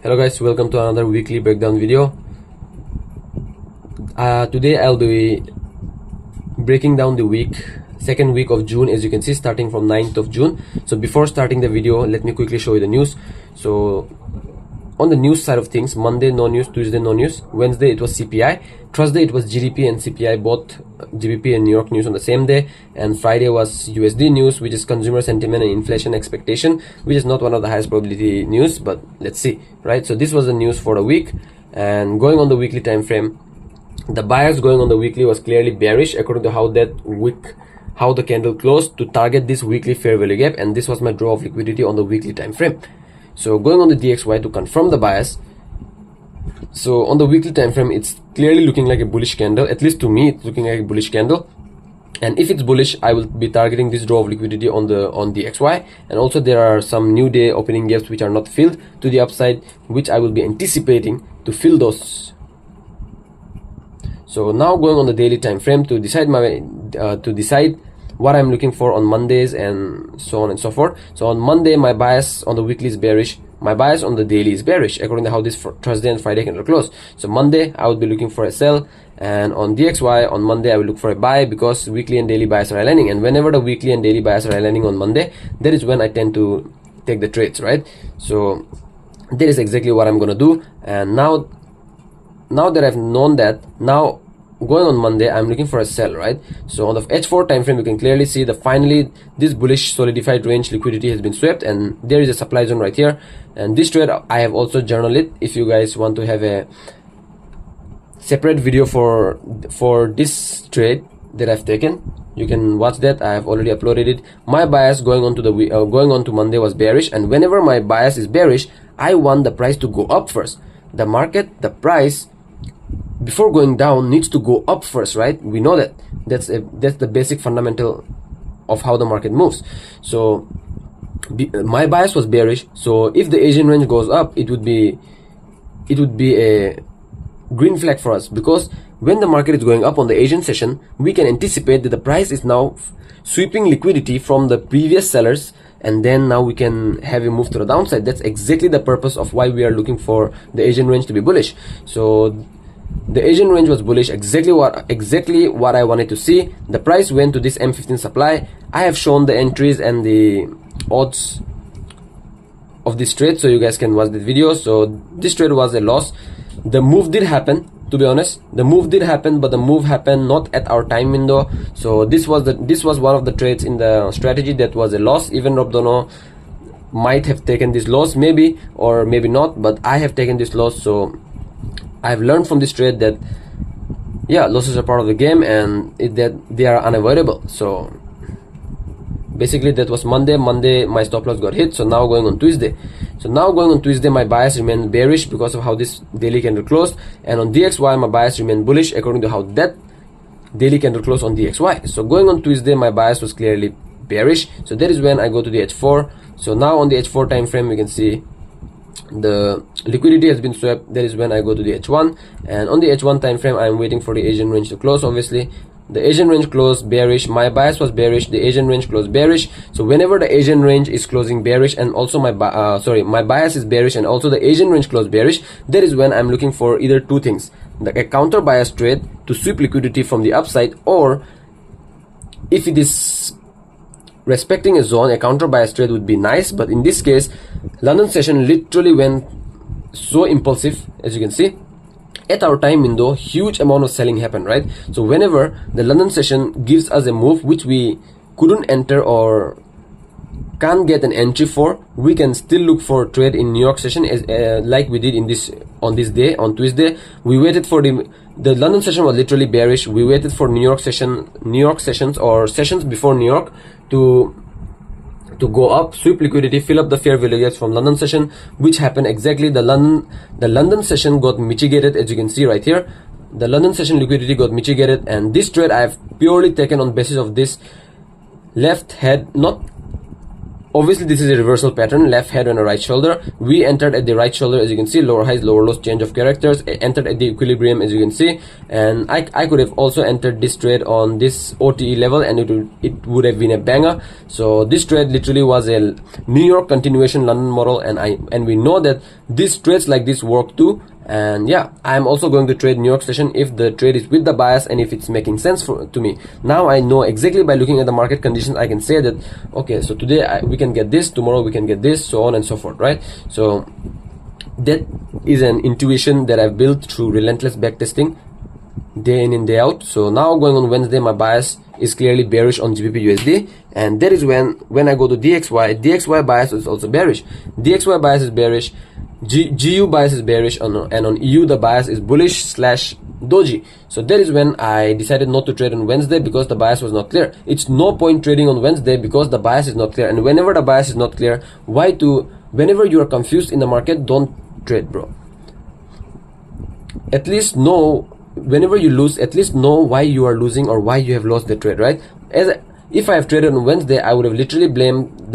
Hello guys, welcome to another weekly breakdown video. Today I'll be breaking down the second week of June, as you can see, starting from 9th of June. So before starting the video, let me quickly show you the news. So on the news side of things, Monday no news, Tuesday no news, Wednesday it was CPI, Thursday it was GDP and CPI, both GBP and New York news on the same day, and Friday was USD news, which is consumer sentiment and inflation expectation, which is not one of the highest probability news, but let's see, right? So this was the news for the week. And going on the weekly time frame, the bias going on the weekly was clearly bearish according to how the candle closed to target this weekly fair value gap, and this was my draw of liquidity on the weekly time frame. So going on the DXY to confirm the bias, so on the weekly time frame it's clearly looking like a bullish candle. At least to me it's looking like a bullish candle, and if it's bullish I will be targeting this draw of liquidity on DXY. And also there are some new day opening gaps which are not filled to the upside, which I will be anticipating to fill those. So now going on the daily time frame to decide what I'm looking for on Mondays and so on and so forth. So on Monday my bias on the weekly is bearish, my bias on the daily is bearish according to how this Thursday and Friday candle close. So Monday I would be looking for a sell, and on DXY on Monday I will look for a buy, because weekly and daily bias are aligning, and whenever the weekly and daily bias are aligning on Monday, that is when I tend to take the trades, right? So that is exactly what I'm gonna do. And now that I've known that, now going on Monday I'm looking for a sell, right? So on the H4 time frame you can clearly see that finally this bullish solidified range liquidity has been swept, and there is a supply zone right here. And this trade I have also journaled it. If you guys want to have a separate video for this trade that I've taken, you can watch that. I have already uploaded it. My bias going on to Monday was bearish, and whenever my bias is bearish I want the price to go up first. The price before going down needs to go up first, right? We know that. That's the basic fundamental of how the market moves. So my bias was bearish, so if the Asian range goes up, it would be a green flag for us, because when the market is going up on the Asian session, we can anticipate that the price is now sweeping liquidity from the previous sellers, and then now we can have a move to the downside. That's exactly the purpose of why we are looking for the Asian range to be bullish. So the Asian range was bullish, exactly what I wanted to see. The price went to this M15 supply. I have shown the entries and the odds of this trade, so you guys can watch the video. So this trade was a loss. The move did happen, to be honest. The move did happen, but the move happened not at our time window. So this was one of the trades in the strategy that was a loss. Even Rob Dono might have taken this loss, maybe or maybe not, but I have taken this loss. So I've learned from this trade that yeah, losses are part of the game, and that they are unavoidable. So basically that was Monday. My stop loss got hit. So now going on Tuesday. My bias remained bearish because of how this daily candle closed, and on DXY my bias remained bullish according to how that daily candle closed on DXY. So going on Tuesday my bias was clearly bearish, so that is when I go to the H4. So now on the H4 time frame you can see the liquidity has been swept. That is when I go to the H1, and on the H1 time frame I am waiting for the Asian range to close. Obviously the Asian range closed bearish, my bias was bearish, the Asian range closed bearish. So whenever the Asian range is closing bearish and also my bias is bearish and also the Asian range closed bearish, that is when I'm looking for either two things: a counter bias trade to sweep liquidity from the upside, or if it is respecting a zone, a counter bias trade would be nice. But in this case, London session literally went so impulsive, as you can see. At our time window, huge amount of selling happened, right? So whenever the London session gives us a move which we couldn't enter or can't get an entry for, we can still look for trade in New York session, as like we did on Tuesday. We waited for the London session was literally bearish. We waited for New York sessions or sessions before New York to go up, sweep liquidity, fill up the fair value gaps from London session, which happened exactly. The London session got mitigated, as you can see right here. The London session liquidity got mitigated, and this trade I have purely taken on basis of this left head, not obviously this is a reversal pattern, left head and a right shoulder. We entered at the right shoulder, as you can see, lower highs, lower lows, change of characters, entered at the equilibrium, as you can see. And I could have also entered this trade on this OTE level, and it would have been a banger. So this trade literally was a New York continuation London model, and we know that these trades like this work too. And yeah, I'm also going to trade New York session if the trade is with the bias and if it's making sense to me. Now I know exactly by looking at the market conditions, I can say that okay, so today we can get this, tomorrow we can get this, so on and so forth, right? So that is an intuition that I've built through relentless backtesting day in and day out. So now going on Wednesday, my bias is clearly bearish on GBP USD, and that is when I go to DXY bias is also bearish. DXY bias is bearish, GU bias is bearish, and on EU the bias is bullish / doji. So that is when I decided not to trade on Wednesday, because the bias was not clear. It's no point trading on Wednesday because the bias is not clear. And whenever the bias is not clear, whenever you are confused in the market, don't trade, bro. At least know, whenever you lose, at least know why you are losing or why you have lost the trade, right? If I have traded on Wednesday, I would have literally blamed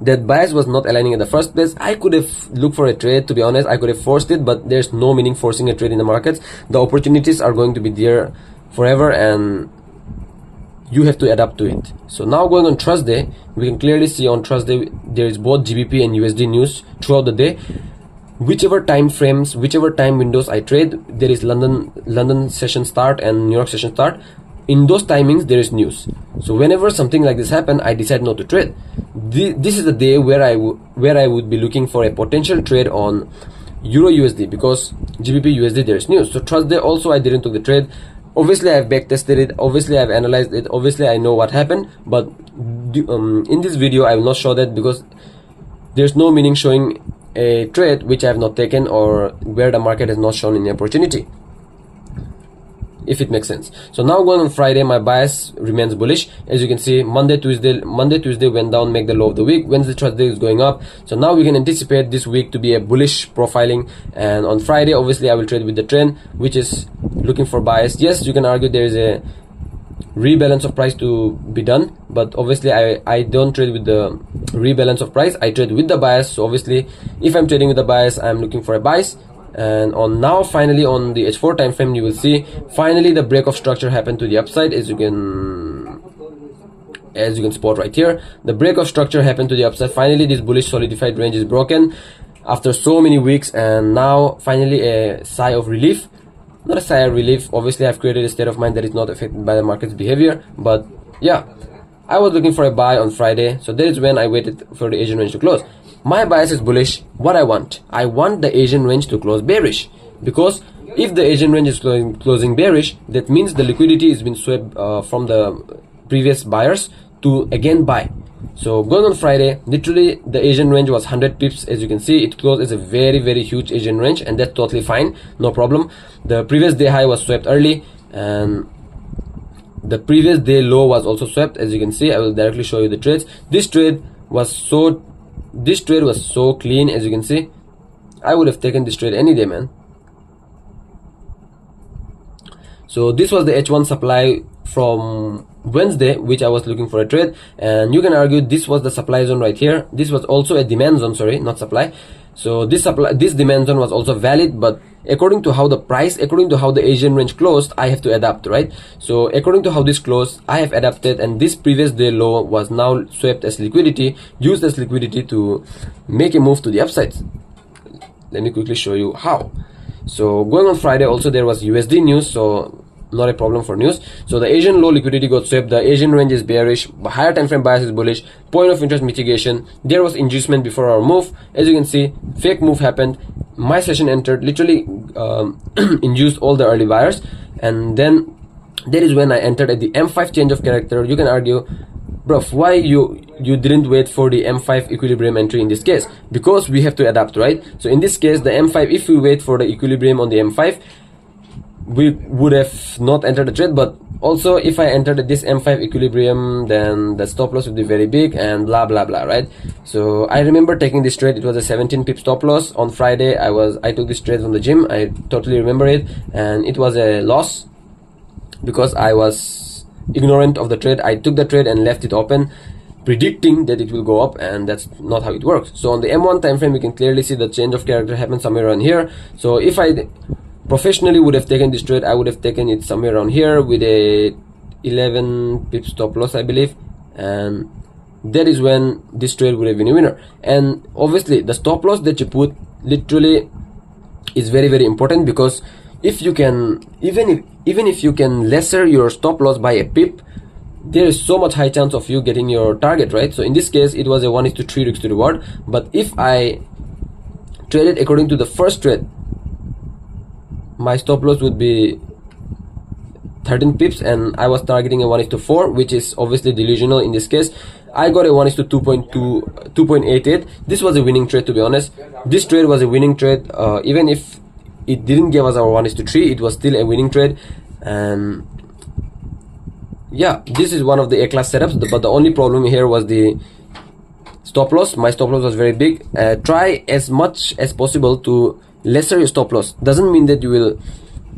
that bias was not aligning in the first place. I could have looked for a trade, to be honest. I could have forced it, but there's no meaning forcing a trade in the markets. The opportunities are going to be there forever, and you have to adapt to it. So now going on Thursday, we can clearly see on Thursday there is both GBP and USD news throughout the day. Whichever time frames, whichever time windows I trade, there is London session start and New York session start. In those timings there is news. So whenever something like this happen, I decide not to trade. This is the day where I would be looking for a potential trade on Euro USD, because GBP USD there is news. So Thursday also I didn't take the trade. Obviously I have backtested it, obviously I have analyzed it, obviously I know what happened, but in this video I will not show that, because there's no meaning showing a trade which I have not taken or where the market has not shown any opportunity, if it makes sense. So now going on Friday, my bias remains bullish. As you can see, Monday, Tuesday went down, make the low of the week. Wednesday, Thursday is going up. So now we can anticipate this week to be a bullish profiling. And on Friday, obviously I will trade with the trend, which is looking for bias. Yes, you can argue there is a rebalance of price to be done, but obviously I don't trade with the rebalance of price. I trade with the bias. So obviously if I'm trading with the bias, I'm looking for a bias. And finally on the H4 time frame, you will see finally the break of structure happened to the upside. As you can spot right here, the break of structure happened to the upside. Finally this bullish solidified range is broken after so many weeks, and now finally a sigh of relief. Not a sigh of relief, obviously I've created a state of mind that is not affected by the market's behavior, but yeah, I was looking for a buy on Friday, so that is when I waited for the Asian range to close. My bias is bullish. What I want the Asian range to close bearish, because if the Asian range is closing bearish, that means the liquidity has been swept from the previous buyers to again buy. So going on Friday, literally the Asian range was 100 pips. As you can see, it closed as a very, very huge Asian range, and that's totally fine, no problem. The previous day high was swept early, and the previous day low was also swept. As you can see, I will directly show you the trades. This trade was so clean. As you can see, I would have taken this trade any day, man. So this was the H1 supply from Wednesday, which I was looking for a trade, and you can argue this was the supply zone right here. This was also a demand zone, sorry, not supply. So this demand zone was also valid, but according to how the Asian range closed, I have to adapt, right? So according to how this closed, I have adapted, and this previous day low was now swept as liquidity, used as liquidity to make a move to the upside. Let me quickly show you how. So going on Friday also there was USD news, so not a problem for news. So the Asian low liquidity got swept, the Asian range is bearish, higher time frame bias is bullish, point of interest mitigation, there was inducement before our move. As you can see, fake move happened, my session entered, literally induced all the early buyers, and then that is when I entered at the M5 change of character. You can argue, bro, why you didn't wait for the M5 equilibrium entry in this case? Because we have to adapt, right? So in this case, the M5, if we wait for the equilibrium on the M5, we would have not entered the trade. But also if I entered this M5 equilibrium, then the stop loss would be very big and blah blah blah, right? So I remember taking this trade. It was a 17 pip stop loss on Friday. I took this trade from the gym, I totally remember it, and it was a loss because I was ignorant of the trade. I took the trade and left it open. predicting that it will go up, and that's not how it works. So on the M1 time frame, you can clearly see the change of character happen somewhere around here. So if I professionally would have taken this trade, I would have taken it somewhere around here with a 11 pip stop loss, I believe, and that is when this trade would have been a winner. And obviously the stop loss that you put literally is very, very important, because if you can, even if you can lesser your stop loss by a pip, there is so much high chance of you getting your target, right? So in this case, it was a 1:3 risk to reward. But if I traded according to the first trade, my stop loss would be 13 pips, and I was targeting a 1:4, which is obviously delusional in this case. I got a 2.88. This was a winning trade, to be honest. This trade was a winning trade. Even if it didn't give us our 1:3, it was still a winning trade. And yeah, this is one of the A-class setups, but the only problem here was the stop loss. My stop loss was very big. Try as much as possible to lesser your stop loss. Doesn't mean that you will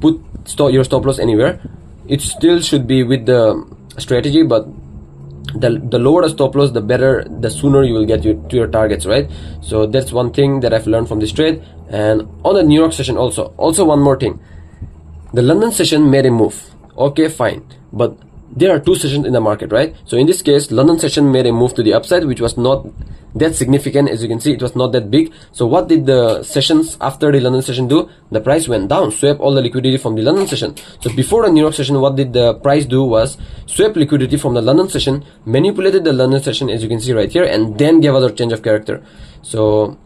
put your stop loss anywhere. It still should be with the strategy, but the lower the stop loss, the better, the sooner you will get to your targets, right? So that's one thing that I've learned from this trade. And on the New York session also one more thing, the London session made a move. Okay, fine, but there are two sessions in the market, right? So in this case, London session made a move to the upside, which was not that significant. As you can see, it was not that big. So what did the sessions after the London session do? The price went down, swept all the liquidity from the London session. So before the New York session, what did the price do was swept liquidity from the London session, manipulated the London session, as you can see right here, and then gave us a change of character. So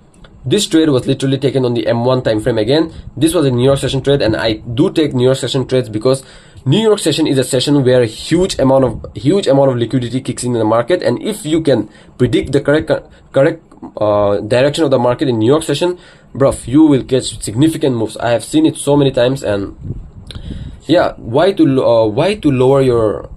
this trade was literally taken on the M1 time frame again. This was a New York session trade, and I do take New York session trades because New York session is a session where a huge amount of liquidity kicks in the market, and if you can predict the correct direction of the market in New York session, bruv, you will catch significant moves. I have seen it so many times. And yeah, why to lower your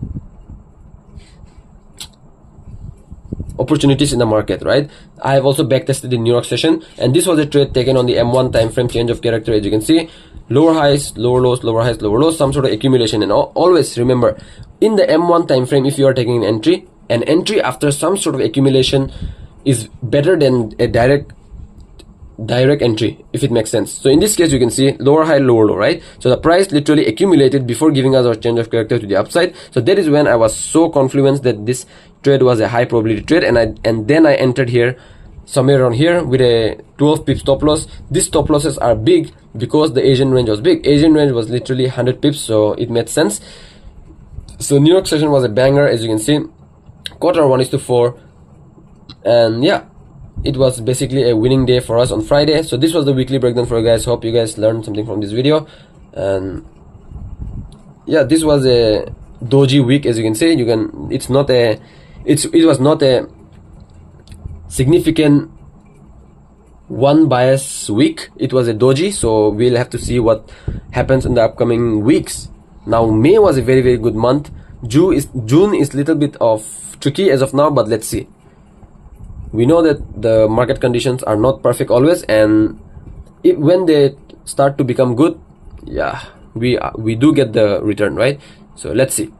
opportunities in the market, right? I have also backtested the New York session, and this was a trade taken on the M1 time frame, change of character. As you can see, lower highs, lower lows, lower highs, lower lows, some sort of accumulation. And always remember, in the M1 time frame, if you are taking an entry after some sort of accumulation is better than a direct entry, if it makes sense. So in this case, you can see lower high, lower low, right? So the price literally accumulated before giving us our change of character to the upside. So that is when I was so confident that this trade was a high probability trade, and then I entered here somewhere around here with a 12 pip stop loss. These stop losses are big because the Asian range was big. Asian range was literally 100 pips, so it made sense. So New York session was a banger, as you can see. Quarter 1:4, and yeah, it was basically a winning day for us on Friday. So this was the weekly breakdown for you guys. Hope you guys learned something from this video. And yeah, this was a doji week, as you can see. It was not a significant one bias week. It was a doji, so we'll have to see what happens in the upcoming weeks. Now May was a very, very good month. June is little bit of tricky as of now, but let's see. We know that the market conditions are not perfect always, and when they start to become good, yeah, we do get the return, right? So let's see.